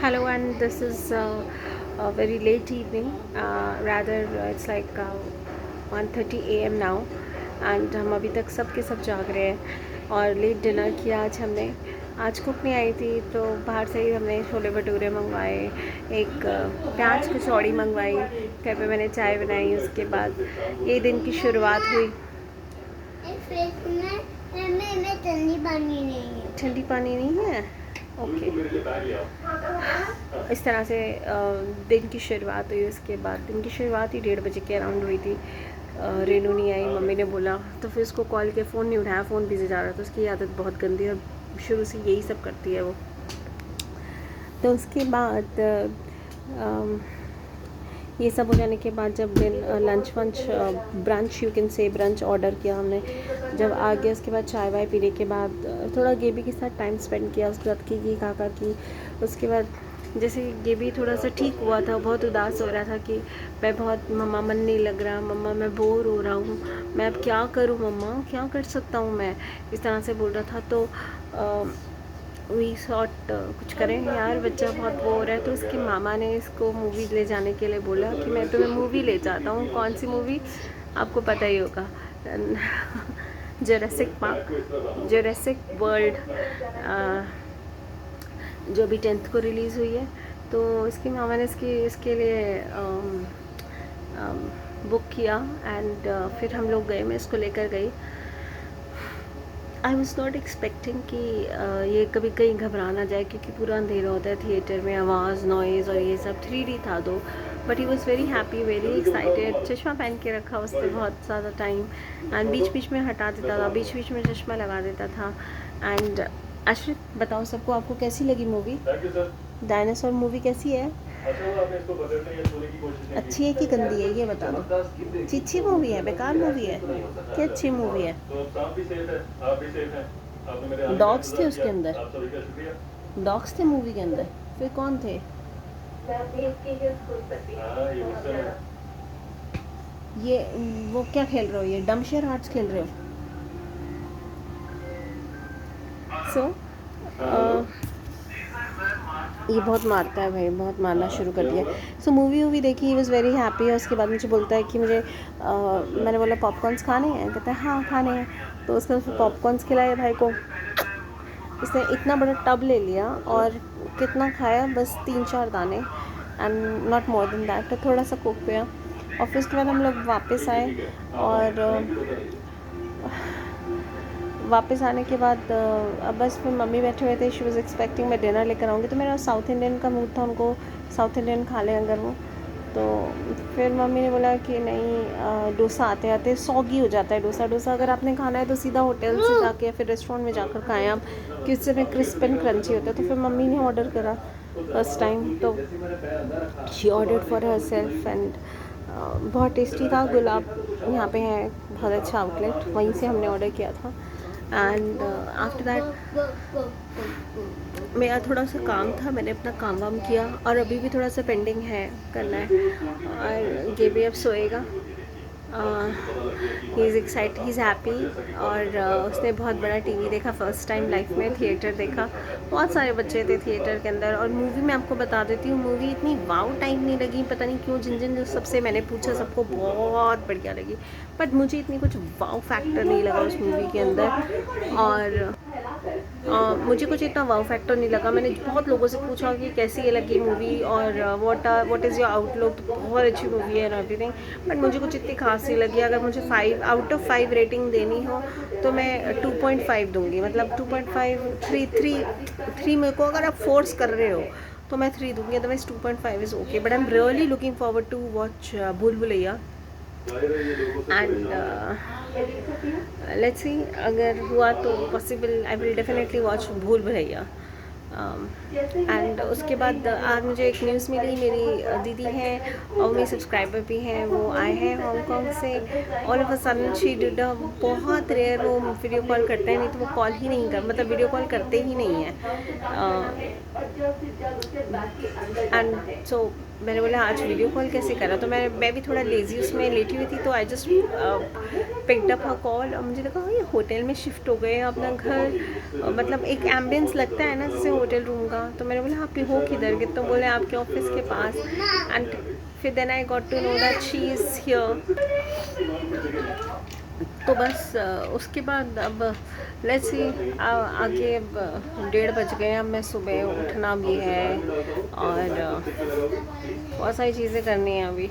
Hello, and this is a very late evening. Rather, it's like 1:30 a.m. now, and हम अभी तक सब के सब जाग रहे हैं और लेट डिनर किया आज हमने। आज कुक नहीं आई थी तो बाहर से ही हमने छोले भटूरे मंगवाए, एक प्याज कचौड़ी मंगवाई, घर पे मैंने चाय बनाई। उसके बाद ये दिन की शुरुआत हुई। ठंडी पानी नहीं है, ओके। इस तरह से दिन की शुरुआत हुई। उसके बाद दिन की शुरुआत ही 1:30 बजे के अराउंड हुई थी। रेनू नहीं आई, मम्मी ने बोला तो फिर उसको कॉल किया, फ़ोन नहीं उठाया, फ़ोन बिजी जा रहा था। उसकी आदत बहुत गंदी है और शुरू से यही सब करती है वो। तो उसके बाद ये सब हो जाने के बाद जब लंच वंच brunch, you can say brunch order किया हमने। जब आ गया उसके बाद चाय वाय पीने के बाद थोड़ा गेबी के साथ टाइम स्पेंड किया। उसके बाद की काका की। उसके बाद जैसे गेबी थोड़ा सा ठीक हुआ था, बहुत उदास हो रहा था कि मैं बहुत, मम्मा मन नहीं लग रहा, मम्मा मैं बोर हो रहा हूँ, मैं अब क्या करूँ मम्मा, क्या कर सकता हूँ मैं, इस तरह से बोल रहा था। तो वी सॉट कुछ करें यार, बच्चा बहुत बोर है। तो उसके मामा ने इसको मूवी ले जाने के लिए बोला कि मैं तुम्हें मूवी ले जाता हूँ। कौन सी मूवी, आपको पता ही होगा, जुरासिक पार्क, जुरासिक वर्ल्ड, जो अभी 10th को रिलीज़ हुई है। तो इसके मामा ने इसके लिए बुक किया एंड फिर हम लोग गए, मैं इसको लेकर गई। आई वॉज नॉट एक्सपेक्टिंग कि ये कभी कहीं घबरा ना जाए, क्योंकि पूरा अंधेरा होता है थिएटर में, आवाज़, नॉइज़ और ये सब। 3D था तो, but he was very happy, very excited. चश्मा पहन के रखा उसने बहुत ज़्यादा टाइम, एंड बीच बीच में हटा देता था, बीच बीच में चश्मा लगा देता था। एंड आश्रित, बताओ सबको, आपको कैसी लगी मूवी? डायनासोर मूवी कैसी है? अच्छी है कि गंदी है, ये बता दो। अच्छी मूवी है, बेकार मूवी है क्या अच्छी मूवी है? डॉग्स थे उसके अंदर, डॉग्स थे मूवी के अंदर, फिर कौन थे? ये वो क्या खेल रहे हो, ये डमशेर आर्ट्स खेल रहे हो? सो ये बहुत मारता है भाई, बहुत मारना शुरू कर दिया। सो मूवी वूवी देखी, ही वॉज़ वेरी हैप्पी। और उसके बाद मुझे बोलता है कि मुझे मैंने बोला पॉपकॉर्न्स खाने हैं, कहता है हाँ खाने हैं। तो उसने फिर पॉपकॉर्न्स खिलाए भाई को। उसने इतना बड़ा टब ले लिया और कितना खाया, बस 3-4 दाने, and not more than that. तो थोड़ा सा कोक पिया और फिर उसके बाद हम लोग वापस आए। और वापस आने के बाद अब बस फिर मम्मी बैठे हुए थे। शी वॉज़ एक्सपेक्टिंग मैं डिनर लेकर आऊँगी, तो मेरा साउथ इंडियन का मूड था, उनको साउथ इंडियन खा लें अगर वो। तो फिर मम्मी ने बोला कि नहीं, डोसा आते आते सॉगी हो जाता है डोसा अगर आपने खाना है तो सीधा होटल से जाके या फिर रेस्टोरेंट में जाकर खाएं आप, कि उससे में क्रिस्प एंड क्रंची होता है। तो फिर मम्मी ने ऑर्डर करा फर्स्ट टाइम, तो she ordered for her self and बहुत टेस्टी था। गुलाब यहाँ पे है बहुत अच्छा आउटलेट, वहीं से हमने ऑर्डर किया था। एंड आफ्टर दैट मेरा थोड़ा सा काम था, मैंने अपना काम वाम किया और अभी भी थोड़ा सा पेंडिंग है, करना है। और ये भी अब सोएगा। He is excited, he is happy. और उसने बहुत बड़ा टीवी देखा, फर्स्ट टाइम लाइफ में थिएटर देखा। बहुत सारे बच्चे थे थिएटर के अंदर। और मूवी मैं आपको बता देती हूँ, मूवी इतनी वाव टाइम नहीं लगी, पता नहीं क्यों। जिन जिन सबसे मैंने पूछा सबको बहुत बढ़िया लगी, बट मुझे इतनी कुछ वाव फैक्टर नहीं लगा उस मूवी के अंदर। और मुझे कुछ इतना वाव फैक्टर नहीं लगा। मैंने बहुत लोगों से पूछा कि कैसी ये लगी मूवी और व्हाट इज़ योर आउटलुक, तो बहुत अच्छी मूवी है एंड एवरीथिंग, बट मुझे कुछ इतनी खास नहीं लगी। अगर मुझे 5 आउट ऑफ 5 रेटिंग देनी हो तो मैं 2.5 दूंगी, मतलब 2.5, 3 मेरे को अगर आप फोर्स कर रहे हो तो मैं 3 दूंगी, otherwise 2.5 is okay. But I am really looking forward to watch Bhool Bhulaiyaa. And let's see, अगर हुआ तो possible I will definitely watch Bhool Bhulaiyaa. And उसके बाद आज मुझे एक न्यूज़ मिली, मेरी दीदी हैं और मेरी सब्सक्राइबर भी हैं, वो आए हैं हांगकांग से। All of a sudden she did a, बहुत रेयर वो वीडियो कॉल करते हैं, नहीं तो वो कॉल ही नहीं मतलब वीडियो कॉल करते ही नहीं हैं। एंड सो मैंने बोला आज वीडियो कॉल कैसे करा, तो मैं भी थोड़ा लेज़ी उसमें लेटी हुई थी, तो I just picked up a call और मुझे लगा ये होटल में शिफ्ट हो गए हैं अपना घर, मतलब एक एम्बियंस लगता है ना जैसे होटल रूम का। तो मैंने बोला आप हो किधर के, तो बोले आपके ऑफिस के पास। एंड फिर then I got to know that she is here. तो बस उसके बाद अब लेट्स सी आगे। अब 1:30 बज गए, अब मैं सुबह उठना भी है और बहुत सारी चीज़ें करनी हैं अभी।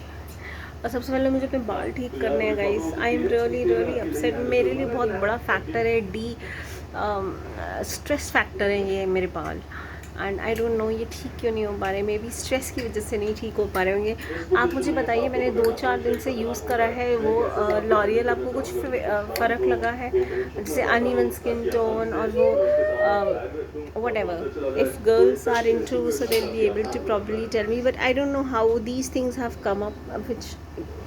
और सबसे पहले मुझे अपने बाल ठीक करने हैं guys. I am really really upset. मेरे लिए बहुत बड़ा फैक्टर है स्ट्रेस फैक्टर है ये मेरे बाल। एंड आई डोंट नो ये ठीक क्यों नहीं हो पा रहे, मे बी स्ट्रेस की वजह से नहीं ठीक हो पा रहे होंगे। आप मुझे बताइए, मैंने 2-4 दिन से यूज़ करा है वो लॉरियल, आपको कुछ फ़र्क लगा है जैसे अनइवन स्किन टोन और वो whatever, if girls are into so they'll be able to probably tell me, but I don't know how these things have come up which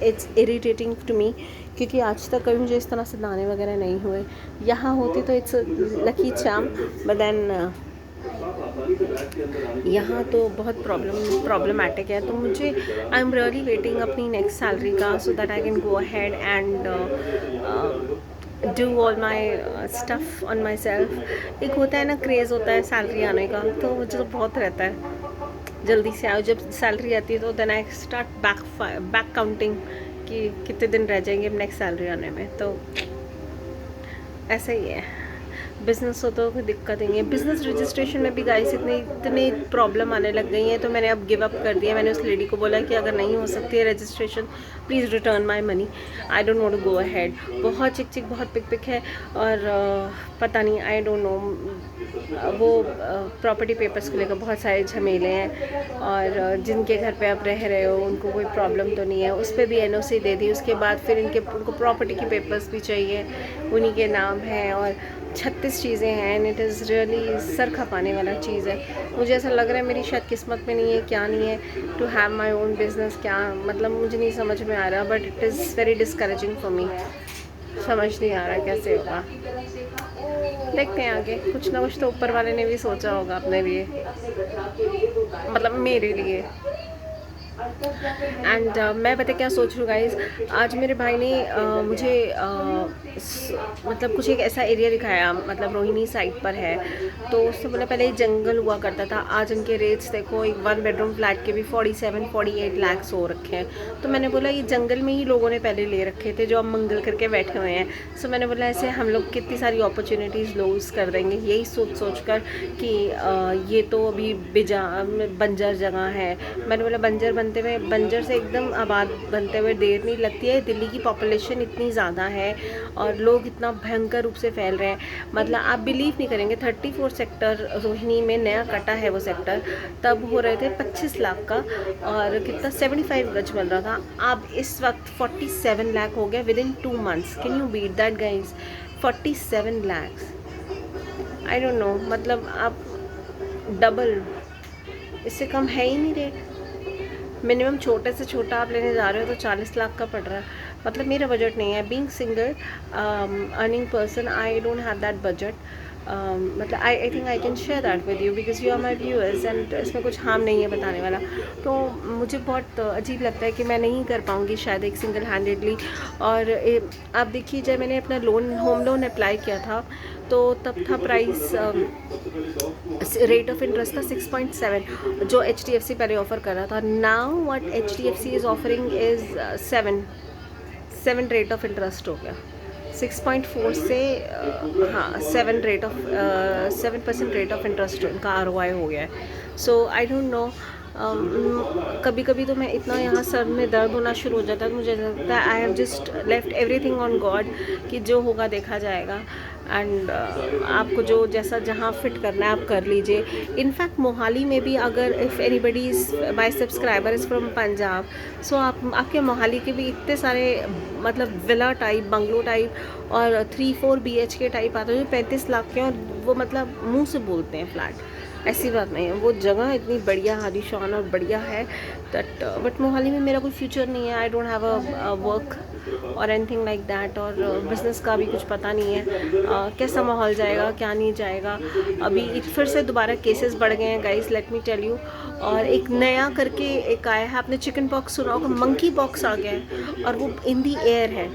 it's irritating to me, क्योंकि आज तक कभी मुझे इस तरह से दाने वगैरह नहीं हुए। यहाँ होते तो it's lucky charm, but then यहाँ तो बहुत प्रॉब्लमेटिक है। तो मुझे आई एम रियली वेटिंग अपनी नेक्स्ट सैलरी का, so that I can go ahead and do all my stuff on my self. एक होता है ना क्रेज़ होता है सैलरी आने का, तो मुझे तो बहुत रहता है जल्दी से आओ। जब सैलरी आती है तो then I start back counting कि कितने दिन रह जाएंगे नेक्स्ट सैलरी आने में। तो ऐसा ही है, बिज़नेस हो तो कोई दिक्कत ही नहीं है। बिज़नेस रजिस्ट्रेशन में भी गाइस इतनी प्रॉब्लम आने लग गई है, तो मैंने अब गिव अप कर दिया। मैंने उस लेडी को बोला कि अगर नहीं हो सकती है registration, please return my money, I don't want to go ahead. बहुत चिक बहुत पिक है और पता नहीं, आई डोंट नो, वो प्रॉपर्टी पेपर्स को लेकर बहुत सारे झमेले हैं। और जिनके घर पे आप रह रहे हो उनको कोई प्रॉब्लम तो नहीं है, उस पर भी एनओसी दे दी। उसके बाद फिर उनको प्रॉपर्टी के पेपर्स भी चाहिए, उन्हीं के नाम है और 36 चीज़ें हैं। And it is really sir खपाने वाला चीज़ है। मुझे ऐसा लग रहा है मेरी शायद किस्मत में नहीं है, क्या नहीं है to have my own business, क्या मतलब मुझे नहीं समझ में आ रहा। But it is very discouraging for me, समझ नहीं आ रहा कैसे होगा। देखते हैं आगे, कुछ ना कुछ तो ऊपर वाले ने भी सोचा होगा अपने लिए, मतलब मेरे लिए। एंड मैं पता क्या सोच रही हूँ गाइज, आज मेरे भाई ने मुझे मतलब कुछ एक ऐसा एरिया दिखाया, मतलब रोहिणी साइड पर है। तो उससे बोला पहले जंगल हुआ करता था, आज उनके रेट्स देखो, एक 1 बेडरूम फ्लैट के भी 47-48 लाख हो रखे हैं। तो मैंने बोला ये जंगल में ही लोगों ने पहले ले रखे थे जो अब मंगल करके बैठे हुए हैं। सो मैंने बोला ऐसे हम लोग कितनी सारी अपॉर्चुनिटीज़ लूज़ कर देंगे, यही सोच कर कि ये तो अभी बंजर जगह है। मैंने बोला बंजर से एकदम आबाद बनते हुए देर नहीं लगती है। दिल्ली की पॉपुलेशन इतनी ज़्यादा है और लोग इतना भयंकर रूप से फैल रहे हैं, मतलब आप बिलीव नहीं करेंगे। 34 सेक्टर रोहिणी में नया कटा है वो सेक्टर, तब हो रहे थे 25 लाख का और कितना 75 गज मिल रहा था। अब इस वक्त 47 लाख हो गया within 2 months. Can you beat that guys? 47 lakh, I don't know, मतलब आप डबल, इससे कम है ही नहीं रेट। मिनिमम छोटे से छोटा आप लेने जा रहे हो तो 40 लाख का पड़ रहा है। मतलब मेरा बजट नहीं है, being single earning person, I don't have that budget. मतलब I think I can share that with you because you are my viewers and इसमें कुछ हार्म नहीं है बताने वाला। तो मुझे बहुत अजीब लगता है कि मैं नहीं कर पाऊँगी शायद एक सिंगल हैंडेडली। और आप देखिए, जब मैंने अपना होम लोन अप्लाई किया था तो तब था प्राइस, रेट ऑफ इंटरेस्ट था 6.7 जो HDFC पहले ऑफ़र कर रहा था। Now what HDFC is offering is 7 rate of interest हो गया। 6.4 से हाँ 7% रेट ऑफ इंटरेस्ट का ROI हो गया है। सो आई डोंट नो, कभी कभी तो मैं इतना यहाँ सर में दर्द होना शुरू हो जाता है, मुझे लगता है I have just left everything on God कि जो होगा देखा जाएगा। एंड आपको जो जैसा जहाँ फिट करना है आप कर लीजिए। इनफैक्ट मोहाली में भी अगर if anybody is my subscriber is from Punjab, so आपके मोहाली के भी इतने सारे मतलब विला टाइप, बंगलो टाइप और 3-4 BHK टाइप आते हैं जो 35 लाख के, और वो मतलब मुंह से बोलते हैं फ्लैट। ऐसी बात नहीं है, वो जगह इतनी बढ़िया आलीशान और बढ़िया है दैट, बट मोहाली में मेरा कोई फ्यूचर नहीं है। आई डोंट हैव अ वर्क और एनीथिंग लाइक दैट, और बिज़नेस का भी कुछ पता नहीं है कैसा माहौल जाएगा क्या नहीं जाएगा। अभी फिर से दोबारा केसेस बढ़ गए हैं guys, let me tell you. और एक नया करके एक आया है, आपने चिकन पॉक्स सुना होगा, मंकी पॉक्स आ गया है और वो इन दी एयर है।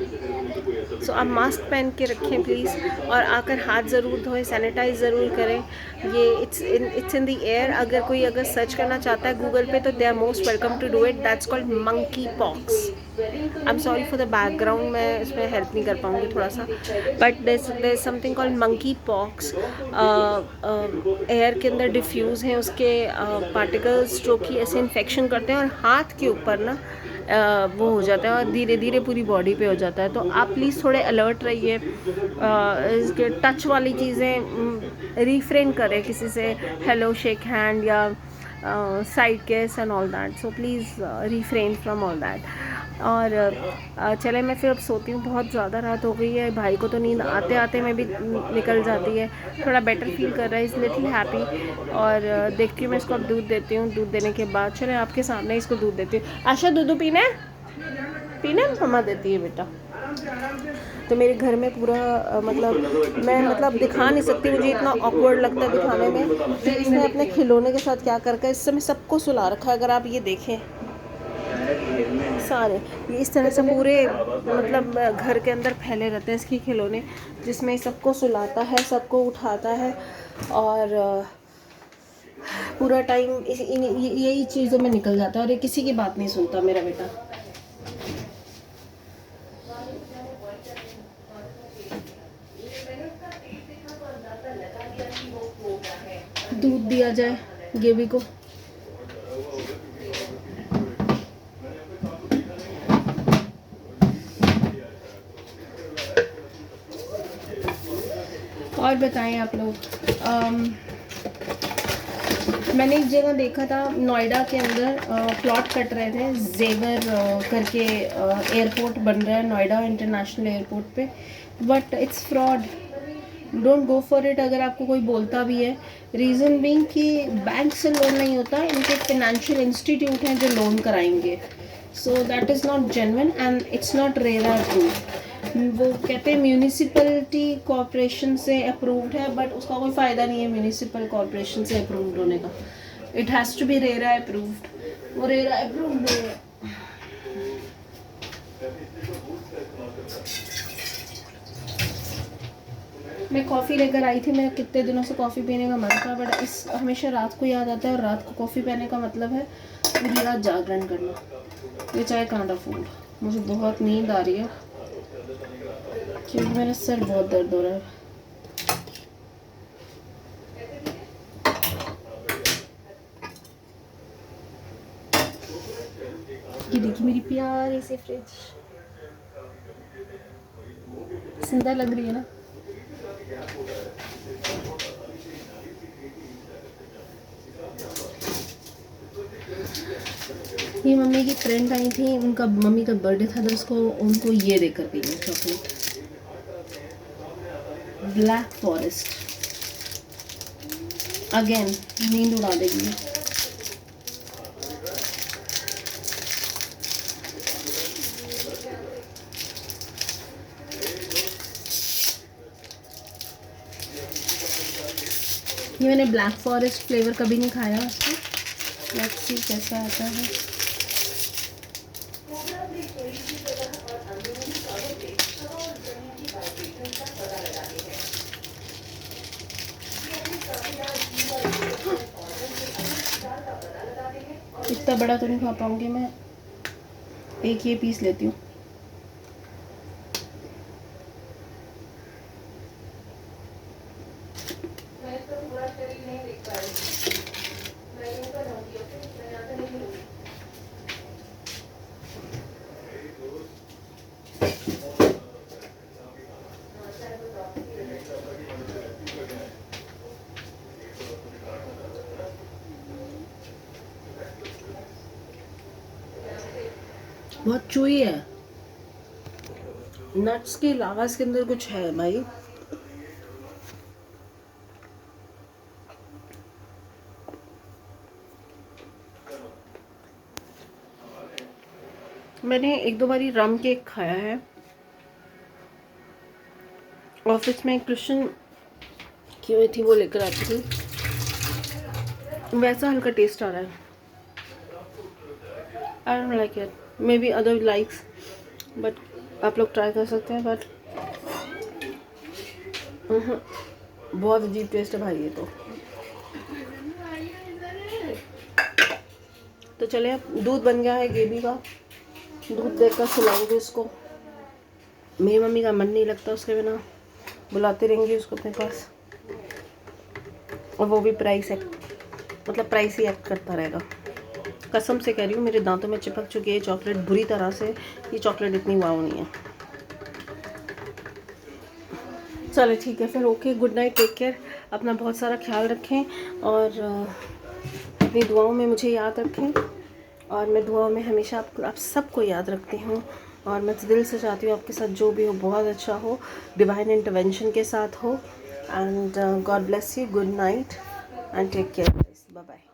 सो आप मास्क पहन के रखें प्लीज़, और आकर हाथ ज़रूर धोएं, सैनिटाइज ज़रूर करें। ये इट्स इन द एयर। अगर सर्च करना चाहता है गूगल पे तो they are most welcome to do it. That's called monkey pox. I am sorry for the background, मैं इसमें हेल्प नहीं कर पाऊँगी थोड़ा सा, but there is something called monkey pox. Air के अंदर डिफ्यूज़ हैं उसके पार्टिकल्स जो कि ऐसे इन्फेक्शन करते हैं और हाथ के ऊपर ना वो हो जाता है और धीरे धीरे पूरी बॉडी पे हो जाता है। तो आप प्लीज़ थोड़े अलर्ट रहिए, इसके टच वाली चीज़ें रिफ्रेन करें, किसी से हेलो शेक हैंड या side case and all that. So please refrain from all that. और चले मैं फिर अब सोती हूँ, बहुत ज़्यादा रात हो गई है। भाई को तो नींद आते आते में भी निकल जाती है। थोड़ा बेटर फील कर रहा है, इज़ लिटिल हैप्पी। और देखती हूँ मैं इसको अब दूध देती हूँ। दूध देने के बाद चले आपके सामने इसको दूध देती हूँ। आशा दूध पीना है, पीना मम्मा देती है बेटा। तो मेरे घर में पूरा मैं दिखा नहीं सकती, मुझे इतना ऑकवर्ड लगता है दिखाने में कि इसने अपने खिलौने के साथ क्या करके इस समय सबको सुला रखा है। अगर आप ये देखें सारे ये इस तरह से पूरे घर के अंदर फैले रहते हैं इसके खिलौने, जिसमें सबको सुलाता है, सबको उठाता है और पूरा टाइम यही चीज़ों में निकल जाता है। और ये किसी की बात नहीं सुनता मेरा बेटा। दूध दिया जाए गेबी को। और बताएं आप लोग, मैंने एक जगह देखा था नोएडा के अंदर, प्लॉट कट रहे थे जेवर करके। एयरपोर्ट बन रहा है नोएडा इंटरनेशनल एयरपोर्ट पे, but it's fraud. Don't go for it अगर आपको कोई बोलता भी है। रीज़न बीइंग कि बैंक से लोन नहीं होता, इनके फाइनेंशियल इंस्टीट्यूट हैं जो लोन कराएंगे। So that is not genuine and it's not RERA approved. वो कहते हैं म्यूनिसिपलिटी कॉरपोरेशन से अप्रूव्ड है, बट उसका कोई फ़ायदा नहीं है म्यूनिसिपल कॉरपोरेशन से अप्रूव्ड होने का। It has to be RERA approved, वो रेरा अप्रूव्ड नहीं है। मैं कॉफ़ी लेकर आई थी, मेरा कितने दिनों से कॉफ़ी पीने का मन था, बट इस हमेशा रात को याद आता है, और रात को कॉफ़ी पीने का मतलब है पूरी रात जागरण करना। ये चाहे कांदा फूड, मुझे बहुत नींद आ रही है क्योंकि मेरा सर बहुत दर्द हो रहा है। ये देखिए मेरी प्यारी सी फ्रिज, सुंदर लग रही है ना। ये मम्मी की फ्रेंड आई थी, उनका मम्मी का बर्थडे था तो उनको ये देकर गई है चॉकलेट, ब्लैक फॉरेस्ट। अगेन नींद उड़ा देगी। ये मैंने ब्लैक फॉरेस्ट फ्लेवर कभी नहीं खाया उसका, लेट्स सी कैसा आता है। इतना बड़ा तो नहीं खा पाऊंगी मैं, एक ये पीस लेती हूँ। बहुत चुई है, नट्स के अलावा इसके अंदर कुछ है भाई। मैंने 1-2 बारी रम केक खाया है। ऑफिस में क्रिश्चियन की हुई थी, वो लेकर आती थी, वैसा हल्का टेस्ट आ रहा है। I don't like it, may be other likes, but आप लोग ट्राई कर सकते हैं। बट बहुत अजीब टेस्ट है भाई ये तो चले, अब दूध बन गया है गेबी का, दूध देकर खिलाऊंगी उसको। मेरी मम्मी का मन नहीं लगता उसके बिना, बुलाते रहेंगे उसको अपने पास, और वो भी प्राइस ही एक्ट करता रहेगा। कसम से कह रही हूँ, मेरे दांतों में चिपक चुकी है चॉकलेट बुरी तरह से। ये चॉकलेट इतनी वाव नहीं है। चलो ठीक है फिर, okay, good night, take care, अपना बहुत सारा ख्याल रखें, और अपनी दुआओं में मुझे याद रखें। और मैं दुआओं में हमेशा आप सबको याद रखती हूँ, और मैं दिल से चाहती हूँ आपके साथ जो भी हो बहुत अच्छा हो, डिवाइन इंटरवेंशन के साथ हो। And God bless you, good night and take care, bye bye.